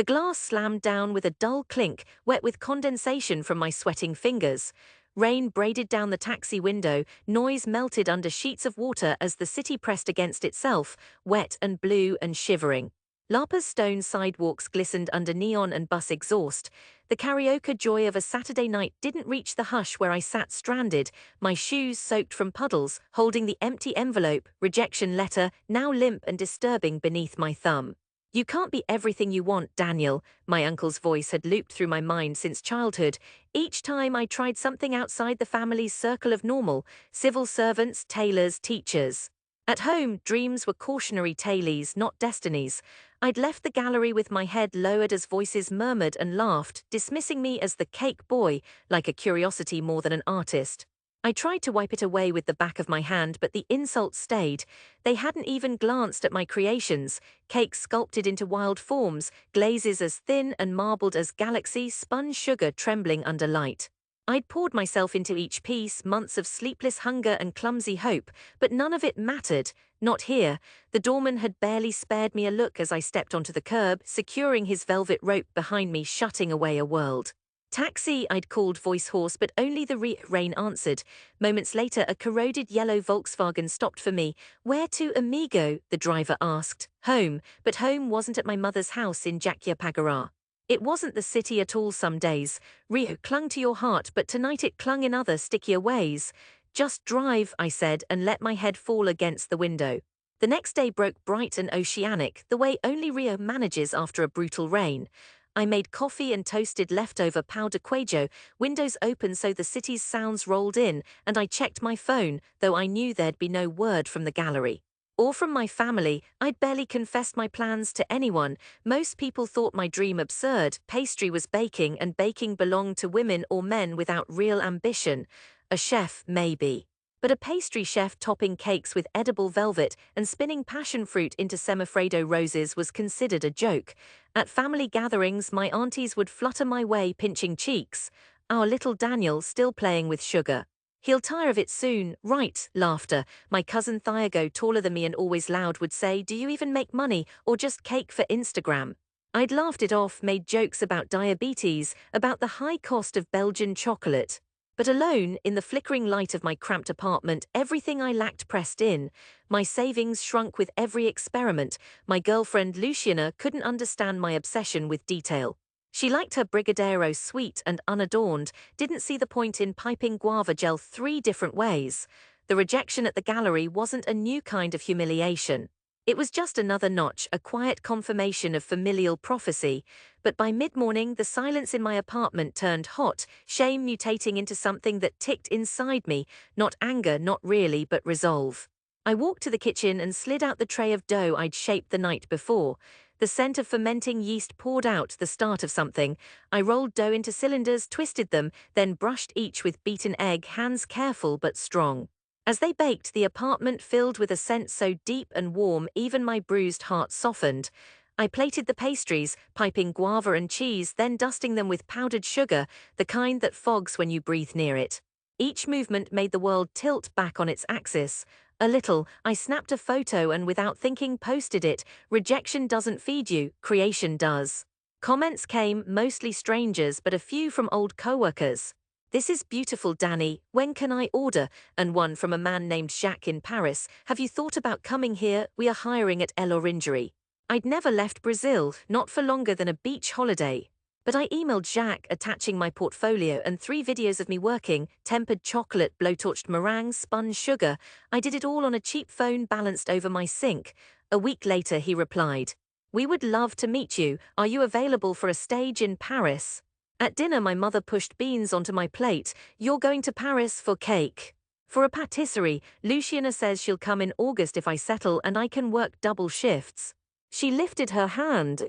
The glass slammed down with a dull clink, wet with condensation from my sweating fingers. Rain braided down the taxi window, noise melted under sheets of water as the city pressed against itself, wet and blue and shivering. Lapa's stone sidewalks glistened under neon and bus exhaust. The karaoke joy of a Saturday night didn't reach the hush where I sat stranded, my shoes soaked from puddles, holding the empty envelope, rejection letter, now limp and disturbing beneath my thumb. You can't be everything you want, Daniel, my uncle's voice had looped through my mind since childhood. Each time I tried something outside the family's circle of normal, civil servants, tailors, teachers. At home, dreams were cautionary tales, not destinies. I'd left the gallery with my head lowered as voices murmured and laughed, dismissing me as the cake boy, like a curiosity more than an artist. I tried to wipe it away with the back of my hand, but the insults stayed. They hadn't even glanced at my creations, cakes sculpted into wild forms, glazes as thin and marbled as galaxy, spun sugar trembling under light. I'd poured myself into each piece, months of sleepless hunger and clumsy hope, but none of it mattered. Not here. The doorman had barely spared me a look as I stepped onto the curb, securing his velvet rope behind me, shutting away a world. Taxi, I'd called voice hoarse, but only the rain answered. Moments later, a corroded yellow Volkswagen stopped for me. "Where to, amigo?" the driver asked. "Home," but home wasn't at my mother's house in Jakyapagara. It wasn't the city at all some days. Rio clung to your heart, but tonight it clung in other, stickier ways. "Just drive," I said, and let my head fall against the window. The next day broke bright and oceanic, the way only Rio manages after a brutal rain. I made coffee and toasted leftover powder queijo, windows open so the city's sounds rolled in, and I checked my phone, though I knew there'd be no word from the gallery. Or from my family. I'd barely confessed my plans to anyone. Most people thought my dream absurd. Pastry was baking, and baking belonged to women or men without real ambition. A chef, maybe. But a pastry chef topping cakes with edible velvet and spinning passion fruit into semifredo roses was considered a joke. At family gatherings, my aunties would flutter my way, pinching cheeks. Our little Daniel still playing with sugar. "He'll tire of it soon." "Right," laughter. My cousin Thiago, taller than me and always loud, would say, "Do you even make money, or just cake for Instagram?" I'd laughed it off, made jokes about diabetes, about the high cost of Belgian chocolate. But alone, in the flickering light of my cramped apartment, everything I lacked pressed in. My savings shrunk with every experiment. My girlfriend Luciana couldn't understand my obsession with detail. She liked her Brigadeiro sweet and unadorned, didn't see the point in piping guava gel 3 different ways. The rejection at the gallery wasn't a new kind of humiliation. It was just another notch, a quiet confirmation of familial prophecy. But by mid-morning, the silence in my apartment turned hot, shame mutating into something that ticked inside me, not anger, not really, but resolve. I walked to the kitchen and slid out the tray of dough I'd shaped the night before. The scent of fermenting yeast poured out, the start of something. I rolled dough into cylinders, twisted them, then brushed each with beaten egg, hands careful but strong. As they baked, the apartment filled with a scent so deep and warm even my bruised heart softened. I plated the pastries, piping guava and cheese, then dusting them with powdered sugar, the kind that fogs when you breathe near it. Each movement made the world tilt back on its axis. A little. I snapped a photo and without thinking posted it. Rejection doesn't feed you, creation does. Comments came, mostly strangers, but a few from old coworkers. "This is beautiful, Danny. When can I order?" And one from a man named Jacques in Paris. "Have you thought about coming here? We are hiring at El Orangery." I'd never left Brazil, not for longer than a beach holiday. But I emailed Jacques, attaching my portfolio and 3 videos of me working: tempered chocolate, blowtorched meringue, spun sugar. I did it all on a cheap phone balanced over my sink. A week later he replied, "We would love to meet you. Are you available for a stage in Paris?" At dinner my mother pushed beans onto my plate. "You're going to Paris for cake." For a patisserie, Luciana says she'll come in August if I settle and I can work double shifts. She lifted her hand.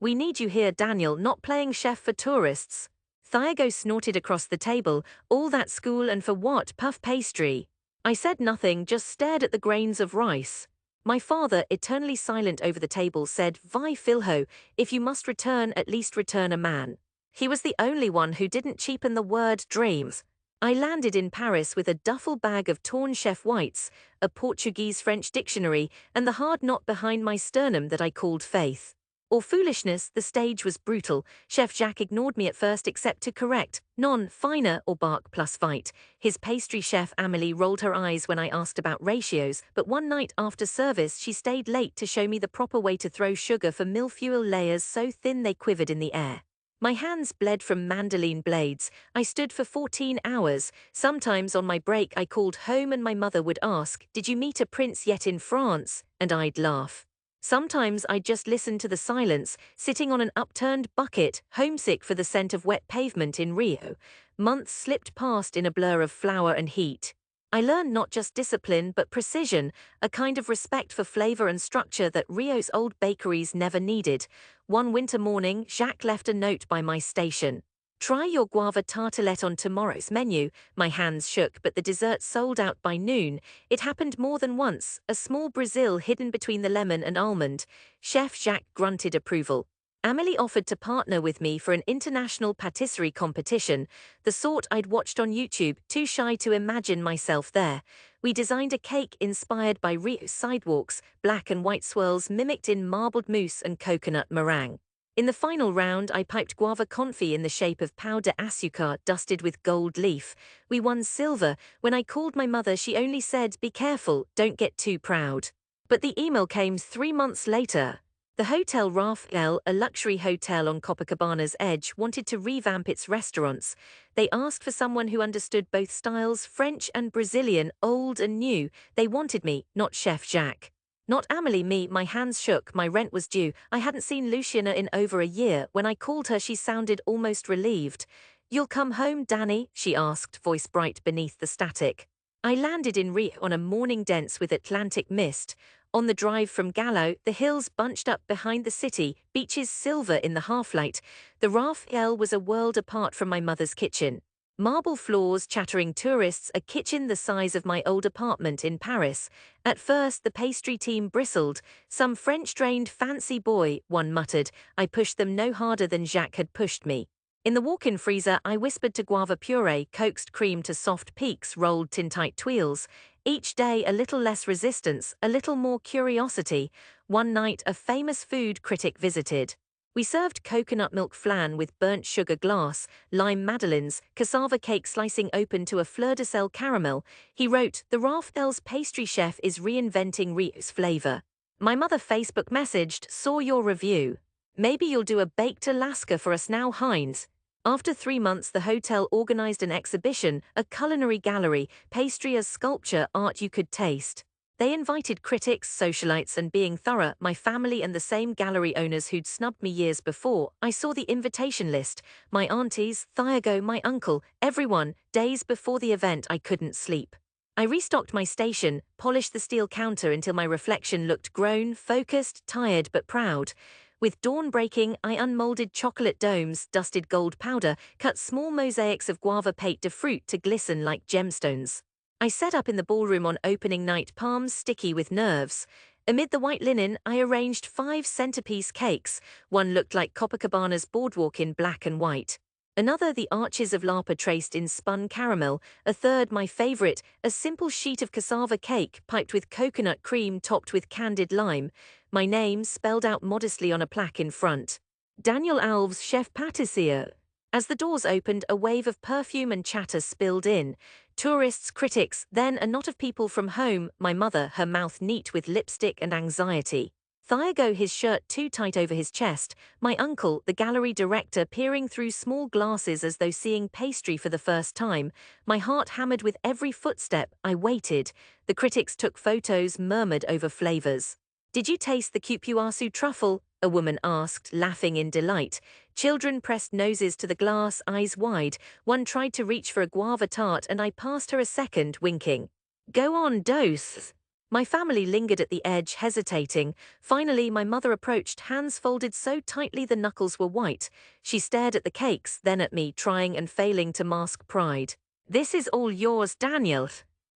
"We need you here, Daniel, not playing chef for tourists." Thiago snorted across the table. "All that school and for what? Puff pastry." I said nothing, just stared at the grains of rice. My father, eternally silent over the table, said, "Vi Filho, if you must return, at least return a man." He was the only one who didn't cheapen the word dreams. I landed in Paris with a duffel bag of torn chef whites, a Portuguese-French dictionary, and the hard knot behind my sternum that I called faith. Or foolishness, the stage was brutal. Chef Jacques ignored me at first except to correct, non, finer, or bark plus fight. His pastry chef Amélie rolled her eyes when I asked about ratios, but one night after service she stayed late to show me the proper way to throw sugar for milfoil layers so thin they quivered in the air. My hands bled from mandolin blades. I stood for 14 hours. Sometimes on my break I called home and my mother would ask, "Did you meet a prince yet in France?" And I'd laugh. Sometimes I'd just listen to the silence, sitting on an upturned bucket, homesick for the scent of wet pavement in Rio. Months slipped past in a blur of flour and heat. I learned not just discipline but precision, a kind of respect for flavor and structure that Rio's old bakeries never needed. One winter morning, Jacques left a note by my station. "Try your guava tartelette on tomorrow's menu." My hands shook, but the dessert sold out by noon. It happened more than once, a small Brazil hidden between the lemon and almond. Chef Jacques grunted approval. Amélie offered to partner with me for an international patisserie competition, the sort I'd watched on YouTube, too shy to imagine myself there. We designed a cake inspired by Rio's sidewalks, black and white swirls mimicked in marbled mousse and coconut meringue. In the final round, I piped guava confit in the shape of pau de açúcar dusted with gold leaf. We won silver. When I called my mother, she only said, "Be careful, don't get too proud." But the email came 3 months later. The Hotel Raphael, a luxury hotel on Copacabana's edge, wanted to revamp its restaurants. They asked for someone who understood both styles, French and Brazilian, old and new. They wanted me, not Chef Jacques. Not Amélie, me. My hands shook, my rent was due. I hadn't seen Luciana in over a year. When I called her, she sounded almost relieved. "You'll come home, Danny?" she asked, voice bright beneath the static. I landed in Rio on a morning dense with Atlantic mist. On the drive from Gallo, the hills bunched up behind the city, beaches silver in the half-light. The Raphael was a world apart from my mother's kitchen. Marble floors, chattering tourists, a kitchen the size of my old apartment in Paris. At first, the pastry team bristled. "Some French-trained fancy boy," one muttered. I pushed them no harder than Jacques had pushed me. In the walk-in freezer, I whispered to guava puree, coaxed cream to soft peaks, rolled tin-tight tuiles. Each day, a little less resistance, a little more curiosity. One night, a famous food critic visited. We served coconut milk flan with burnt sugar glass, lime madeleines, cassava cake slicing open to a fleur-de-sel caramel. He wrote, "The Raphael's pastry chef is reinventing Rio's flavor." My mother Facebook messaged, "Saw your review. Maybe you'll do a baked Alaska for us now, Heinz." After 3 months, the hotel organized an exhibition, a culinary gallery, pastry as sculpture, art you could taste. They invited critics, socialites, and being thorough, my family and the same gallery owners who'd snubbed me years before. I saw the invitation list. My aunties, Thiago, my uncle, everyone. Days before the event, I couldn't sleep. I restocked my station, polished the steel counter until my reflection looked grown, focused, tired but proud. With dawn breaking, I unmolded chocolate domes, dusted gold powder, cut small mosaics of guava pate de fruit to glisten like gemstones. I set up in the ballroom on opening night, palms sticky with nerves. Amid the white linen, I arranged 5 centerpiece cakes. One looked like Copacabana's boardwalk in black and white. Another, the arches of Lapa traced in spun caramel. A third, my favorite, a simple sheet of cassava cake piped with coconut cream topped with candied lime. My name spelled out modestly on a plaque in front. Daniel Alves, chef pâtissier. As the doors opened, a wave of perfume and chatter spilled in. Tourists, critics, then a knot of people from home, my mother, her mouth neat with lipstick and anxiety. Thiago, his shirt too tight over his chest. My uncle, the gallery director, peering through small glasses as though seeing pastry for the first time. My heart hammered with every footstep. I waited. The critics took photos, murmured over flavors. "Did you taste the cupuaçu truffle?" a woman asked, laughing in delight. Children pressed noses to the glass, eyes wide. One tried to reach for a guava tart and I passed her a second, winking. "Go on, dose." My family lingered at the edge, hesitating. Finally, my mother approached, hands folded so tightly the knuckles were white. She stared at the cakes, then at me, trying and failing to mask pride. "This is all yours, Daniel.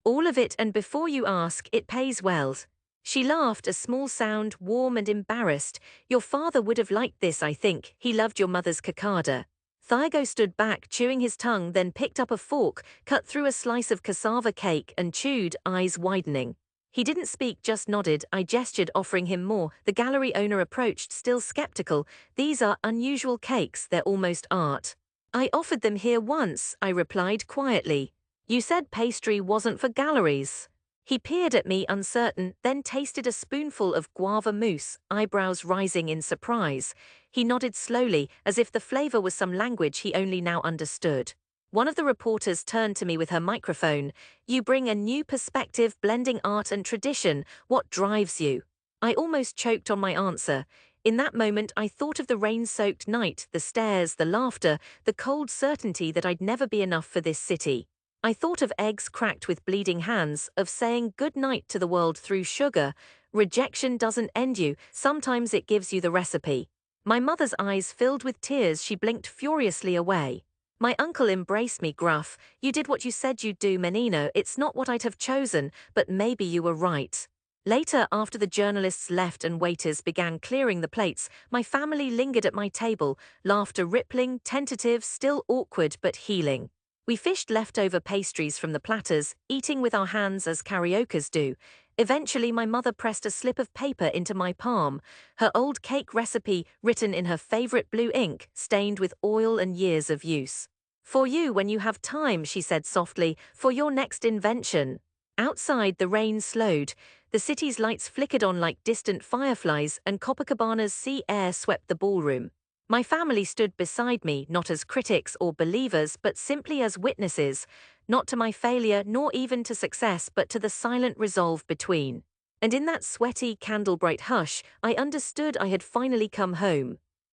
All of it, and before you ask, it pays well." She laughed, a small sound, warm and embarrassed. "Your father would have liked this, I think. He loved your mother's cocada." Thiago stood back, chewing his tongue, then picked up a fork, cut through a slice of cassava cake and chewed, eyes widening. He didn't speak, just nodded. I gestured, offering him more. The gallery owner approached, still skeptical. These are unusual cakes, they're almost art. I offered them here once, I replied quietly. You said pastry wasn't for galleries. He peered at me, uncertain, then tasted a spoonful of guava mousse, eyebrows rising in surprise. He nodded slowly, as if the flavor was some language he only now understood. One of the reporters turned to me with her microphone. You bring a new perspective, blending art and tradition. What drives you? I almost choked on my answer. In that moment, I thought of the rain-soaked night, the stares, the laughter, the cold certainty that I'd never be enough for this city. I thought of eggs cracked with bleeding hands, of saying good night to the world through sugar. Rejection doesn't end you, sometimes it gives you the recipe. My mother's eyes filled with tears, she blinked furiously away. My uncle embraced me, gruff. You did what you said you'd do, Menino. It's not what I'd have chosen, but maybe you were right. Later, after the journalists left and waiters began clearing the plates, my family lingered at my table, laughter rippling, tentative, still awkward but healing. We fished leftover pastries from the platters, eating with our hands as karaokers do. Eventually, my mother pressed a slip of paper into my palm, her old cake recipe written in her favorite blue ink, stained with oil and years of use. For you when you have time, she said softly, for your next invention. Outside, the rain slowed. The city's lights flickered on like distant fireflies, and Copacabana's sea air swept the ballroom. My family stood beside me, not as critics or believers, but simply as witnesses, not to my failure nor even to success, but to the silent resolve between. And in that sweaty, candle-bright hush, I understood I had finally come home.